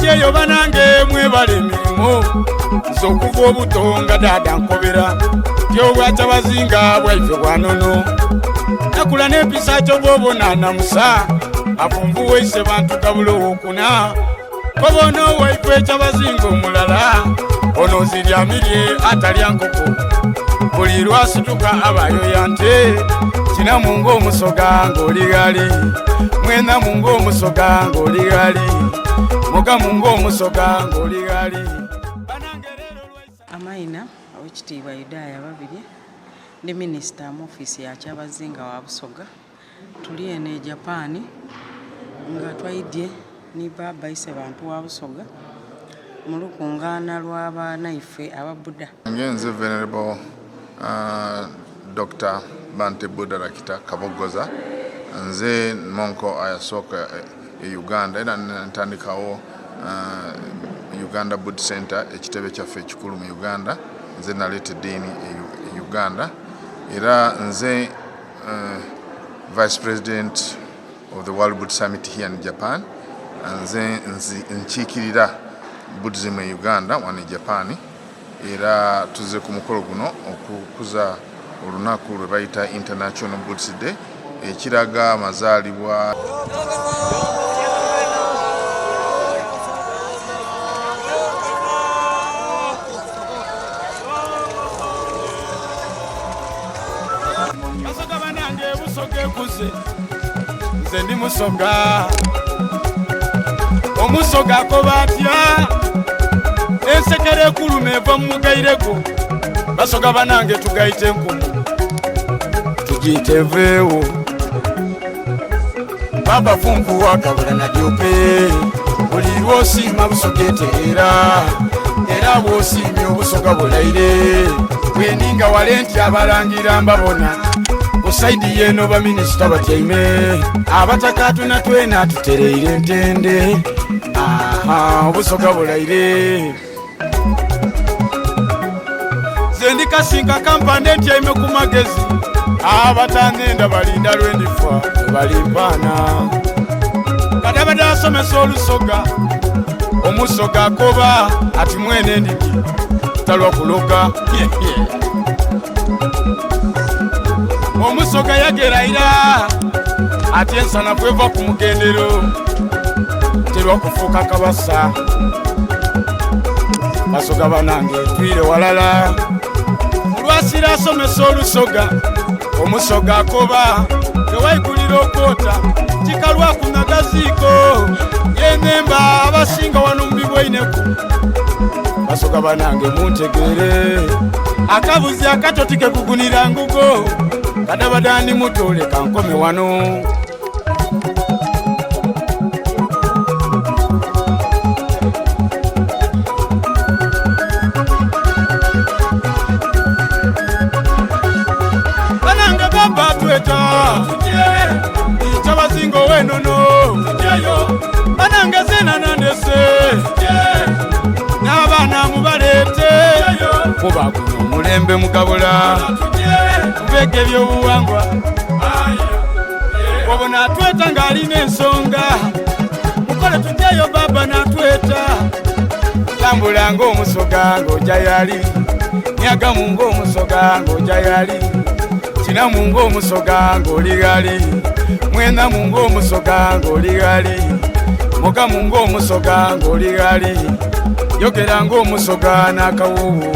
Eyo banange mwebale emirimu sokuva obutonga dada nkobera tyobwaca bazinga bwaife bwanono nakula n'empisa kyo bwobonana musa avumbu weise bantu gabulo okuna kobono waife eca bazinga omulala ono ziryamirye atalya nkoko buli lwasituka abayo yante kina mungu omusoga ng'oligali mwena mungu omusoga ng'oligali Moga mungu omusoga ng'oligali Amaina owekitiibwa Yudaya babiri ndi minisita mu ofisi ya Kyabazinga wa Busoga tuli ene Japan nga twaidye ni baba ise bantu wa Busoga mu lukungana lw'abaana ife ababuda ngenze venerable Dr. Bante Buddha Rakita Kabogoza nze monko ayasoka Uganda era ntandikawo Uganda Buddha Center ekitebe kyaffe ekikulu mu Uganda nze nalete dini Uganda era nze Vice President of the World Buddha Summit here in Japan nze nchikirira Buddhism in Uganda wani Japan era tuze ku mukolo guno okukuza olunaku lwe bayita International Buddhist Day ekiraga amazaalibwa nze ndi musoga omusoga ko batya ensekere ekulume eva mu mugaireko basoga banange tugayite enkumu tugiyite eveewo baba funku wakabula na dyope buli lwosiima busogete era bwosiimye obusoga bulaire bweninga wale nti abalangira mbabona osaidi yeno ba minisita batyaime abatakatuna twena tutereire ntende obusoga bulaire zendi kasinga kampande ntyaime ku magezi abatangenda balinda lwendifa balimpaana kadabada asomesa olusoga omusoga akoba ati mwene ndigi talwa kuloga omusoga yageraira ati ensana kweva ku mugendero terwa kufuuka kabasa basoga banange twire walala lwasira asomesa olusoga omusoga akoba tewaigulira okwota kikalwa ku nagaziiko yenemba abasinga wano mubibwaineku basoga banange muntegere akabuzi akatoti kekugunira ngugo kadabadani mutole kankome wano banange baba tweta Kyabazinga wenono banange zenanandese n'abaana mubalete kuba guno omulembe mugabula mubega ebyobuwangwa obwo natweta ng'alina ensonga mukole tujjayo baba natweta tambula ng'omusoga ng'ojja yali nyagamu ng'omusoga ng'ojja yali kinamu ng'omusoga ng'oli gali mwenamu ng'omusoga ng'oli gali mugamu ng'omusoga ng'oli gali yogera ng'omusoga n'akawuwu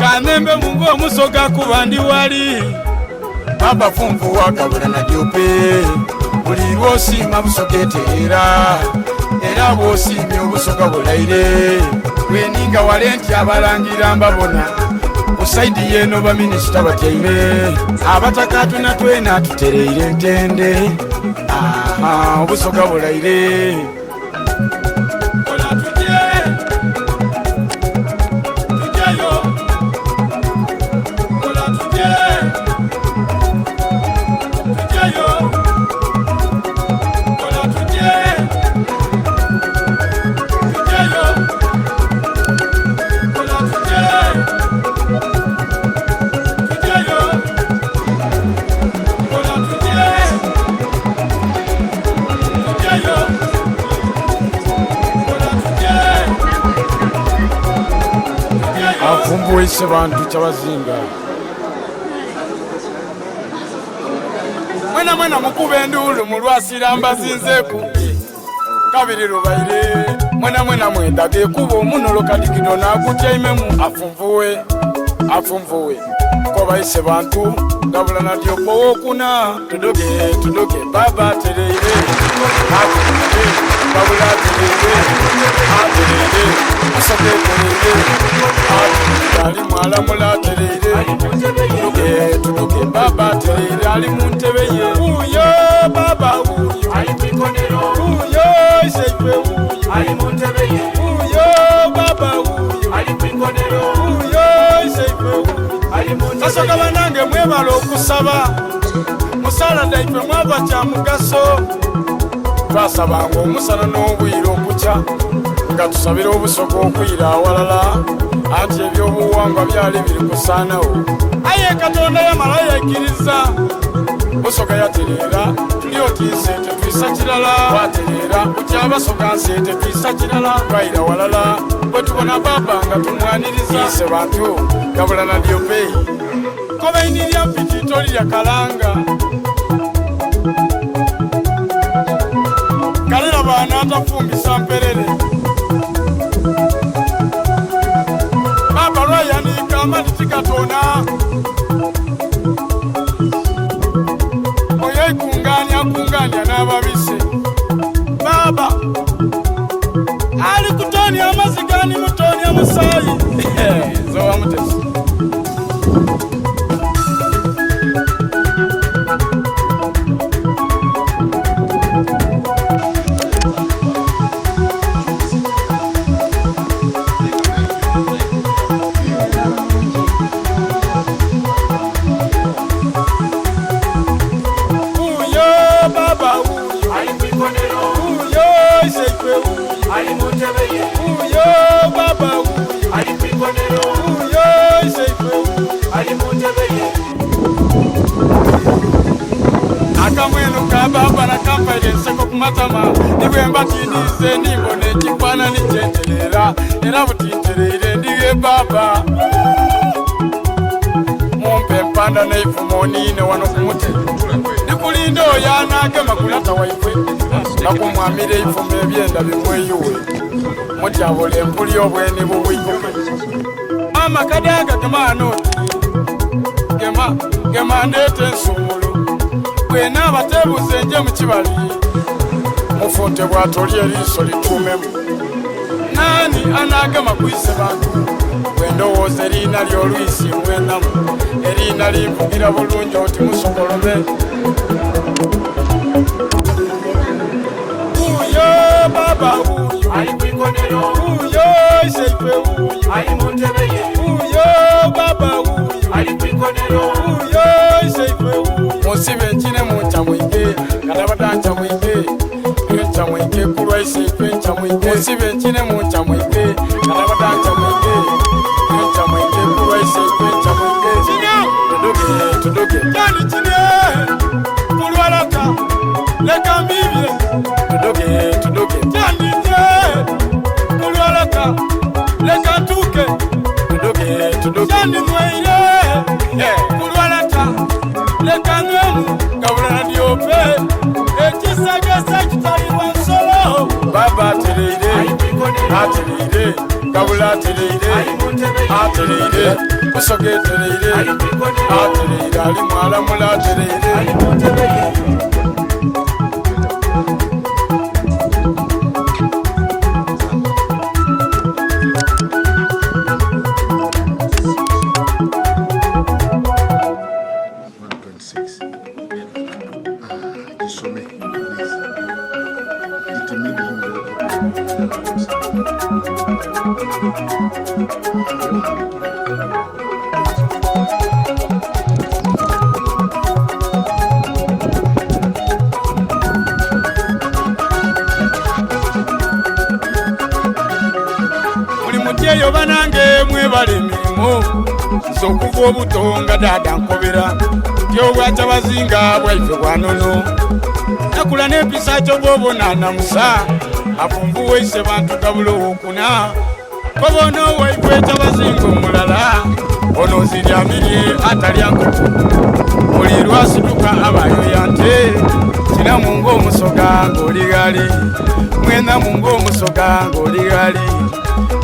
kanembe mu ng'omusoga kuba ndi wali baba funfu wakabula na dyope buli lwosiima busogete era bwosiimye obusoga bulaire bweninga wale nti abalangira mbabona osaidi yeno ba minisita batyaime abatakatuna twena tutereire ntende obusoga bulaire ise bantu kyabazinga mwena mukube endulu mulwasira mbazinzeku kabiri lubaire mwena mwendage kuba omunolo kadikido nagutyaimemu afunvuwe koba ise bantu gabula nadyo powokuna tudoge baba tereire gabula tereire asoke tereire ali mwalamula tereire tudoge baba tereire ali muntebe ye uyo baba uyo ali kwikonero uyo iseipe uyo ali muntebe ye uyo baba uyo ali kwikonero uyo iseipe uyo kasoka banange mwebala okusaba musala daife mwava kya mugaso twasabanga omusana n'obwire okukya nga tusabira obusoga okwira awalala anti ebyobuwangwa byali biri kusaanawo aye katonda yamala yaikiriza busoga yatereera tuli otiise tetwisa kirala watereera kutyabasoga nseete twisa kirala twayira walala bwe tubona baba nga tumwaniriza ise bantu gabula nadyo peyi koba inirya mpitito lya kalanga kalera baana atafumbisa mperere baba lwayanika amatiti gatona oyo ikunganya n'ababise baba ali kutonya amazigani mutonya musayi zowa mutesi akamwenu kababa na kampaire nseko kumatama niwe mbatinize nimbone ekikwana nikyenterera era butintereire ndiye baba mumpe mpanda neifumo niine wano kumute ndikulinda oyanagema kulata waifwe nakumwamira eifumo ebyenda bimweyuwe mutyabula empuli obweni bubwikume amakadaga gemanoti gema ndeete ensumulu bwena abatebuze nje mukibali mufunte bwatoli eriiso litumemu nani anagema kwise bantu bwendowooza eriina lyolwisi mwenamu eriina limvugira bulungi oti musokolome uyo baba uyo ali kwikonero uyo iseipe uyo ali muntebe ye uyo baba uyo ali kwikonero uyo iseipe uyo musibe nkine muncamwike kanabadancamuike encamwike kulwa iseipe encamwike musibe nkine muncamwike kanabadancamuike encamwike kulwa iseipe encamwike tudoge yani kine kulwalaka leka mbibye tudoge yani kulwalaka leka ntuke tudoge yani mweire kulwalaka leka ngemu gabula nadyo pe ekisagasa kitaliwa nsolo baba atereire gabula atereire busoge atereire ali mwalamula atereire mutyeyo banange mwebale emirimu z'okuva obutonga dada nkobera tyobwaca bazinga bwaife bwanono nakula n'empisa kyo bwobonana musa afunvuwe ise bantu gabula owokuna kobono waifwe Kyabazinga omulala ono ziryamirie atalya nkoko buli lwasituka abayo yante kina mungo omusoga ng'oli gali mwena mungo omusoga ng'oli gali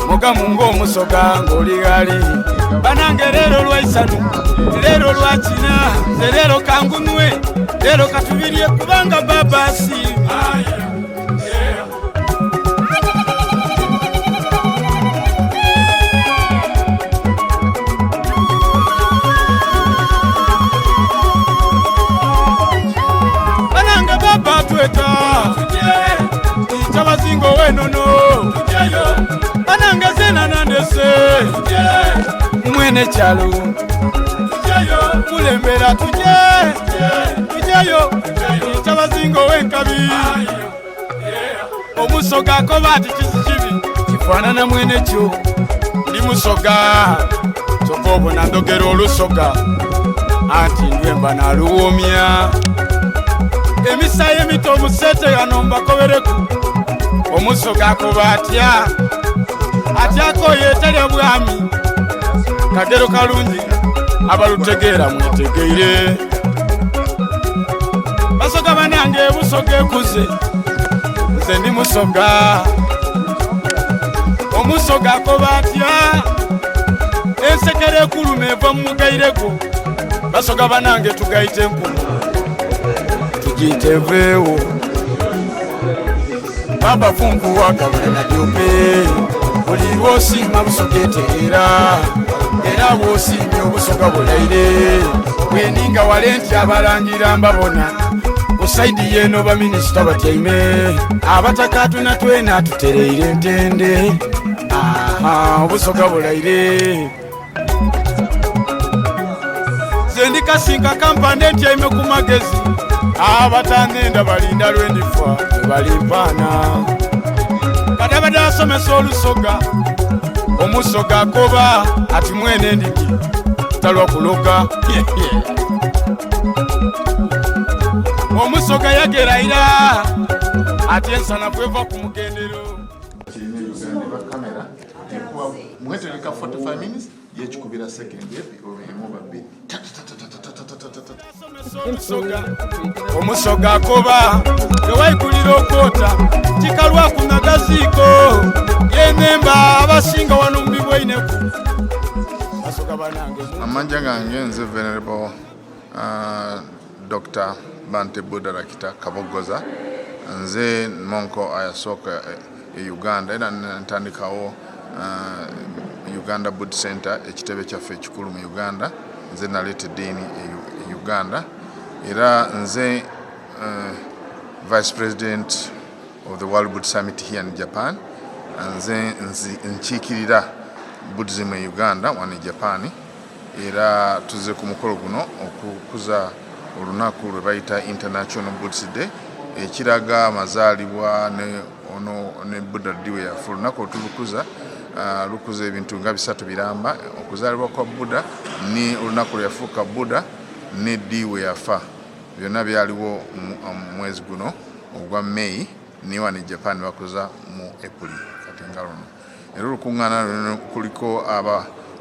muga mungo omusoga ng'oli gali banange leero lwaisatu leero lwakina nze leero kangunwe leero katubirye kubanga baba asiima. Banange baba tweta Kyabazinga wenono banange zena nandese mwene kyalo kulembera tujeyo Kyabazinga wenkabi omusoga kobati kisikibi kifaanana mwene kyo ndi musoga kyokka obona ndogera olusoga anti ndwemba naluwomya emisayi emito omusete yano mbakobereku omusoga akoba atyako yeetalya bwami kagero kalungi abalutegeera mwetegeire basoga banange busoga ekuze nze ndi musoga omusoga akoba ensekere ekuluma eva mumugaireko basoga banange tugayite enkumu tugiyite eveewo baba funguwa gabulana jope buli lwosiima busoga etegeera era bwosiimye obusoga bulaire bweninga wale nti abalangira mbabona kusaidi yeno baminisita batyaime abatakatuna twena tutereire entende obusoga bulaire ze ndikasinga kampande ntyaime ku magezi abatanenda balinda lwendifa balimpaana kadabadde asomesa olusoga omusoga akoba ati mwene ndiki talwa kuloga omusoga yageraira ati ensana bweva ku mugendero mwetereka 45 minutes yekikubira second emuba bbiri omusoga akoba tewaikulira okwota kikalwa ku nagaziiko yenemba abasinga wanumbi bwaineku basoga banange amanja gange nze venerable Dr. Bante Budarakita Kabogoza nze monko ayasooka e Uganda era ntandikawo Uganda Boot Center ekitebe kyaffe ekikulu mu Uganda nze naleeta eddiini e Uganda era nze Vice President of the World Buddhist Summit here in Japan nze nkiikirira Buddhism e Uganda wano e Japan era tuze ku mukolo guno okukuza olunaku lwe bayita International Buddhist Day ekiraga amazaalibwa ne Buddha ddi we yafa olunaku otulukuza lukuza ebintu nga bisatu biramba okuzaalibwa kwa Buddha ni olunaku lwe yafuuka Buddha ne ddi we yafa byonna byaliwo mwezi guno ogwa May ni wano e Japan bakoza mu April kati nga luno era olukuŋŋaana kuliko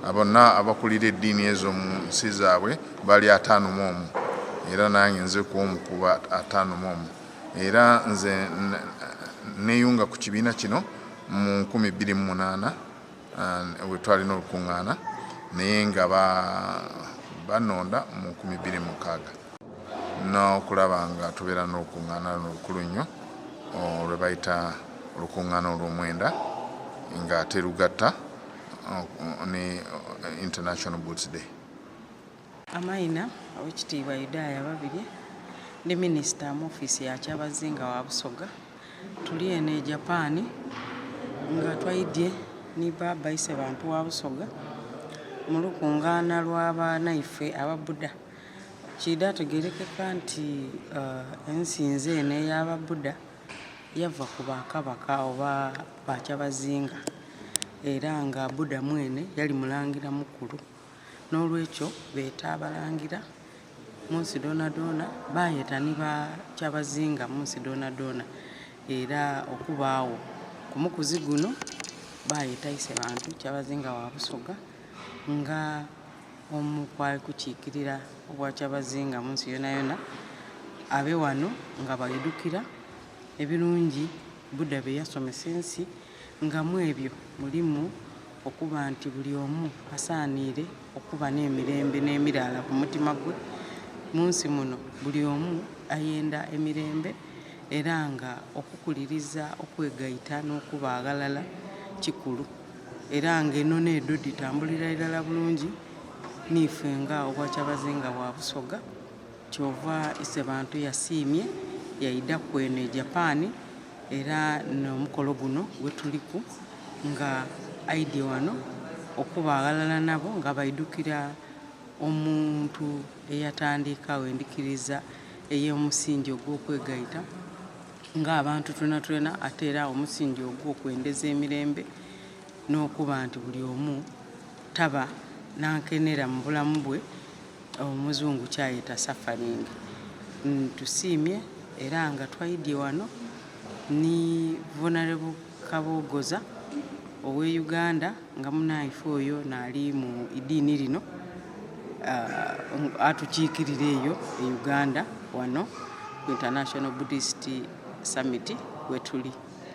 abonna abakulira eddiini ezo mu nsi zaabwe bali 51 era nange nze kuomu kuba 51 era nze neyunga ku kibiina kino mu 2008 we twalina olukuŋŋaana naye nga banonda mu 2006 n'okulaba nga tubeera n'olukuŋŋaana olukulu nnyo olwe bayita olukuŋŋaana olw'omwenda nga terugatta ne International Buddhist Day. Amaina owekitiibwa Yudaya Babirye ndi minisita mu ofiisi ya Kyabazinga wa Busoga tuli eno e Japan nga twaidye ni baba ise bantu wa Busoga mu lukuŋŋaana lw'abanaife aba Buddha kida tegerekeka nti ensinze eno ey'aba Buddha yava ku bakabaka oba Bakyabazinga era nga Buddha mwene yali mulangira mukulu n'olwekyo beeta abalangira munsi doona bayeta ni Bakyabazinga munsi doona era okubaawo ku mukuzi guno bayita Isebantu Kyabazinga wa Busoga nga omu kwali kukiikirira obwa Kyabazinga mu nsi yona yona abe wano nga bayidukira ebirungi Buddha bye yasomesa ensi nga mu ebyo mulimu okuba nti buli omu asaaniire okuba n'emirembe n'emirala ku mutima gwe mu nsi muno buli omu ayenda emirembe era nga okukuliriza okwegayita n'okuba agalala kikulu era nga eno n'eddo ditambulira irala bulungi niife nga obwa Kyabazinga bwa Busoga kyova Isebantu yasiimye yayida kweno e Japan era n'omukolo guno gwe tuliku nga aidye wano okuba agalala nabo nga baidukira omuntu eyatandikawo endikiriza ey'omusingi ogw'okwegayita ng'abantu twena ate era omusingi ogw'okwendeza emirembe n'okuba nti buli omu taba nankenera mu bulamu bwe omuzungu kyayeta suffering. Tusiimye era nga twayidye wano ni Venerable Kabogoza owe Uganda nga munaife oyo naali mu iddiini lino atukiikirira eyo e Uganda wano ku International Buddhist Summit we tuli.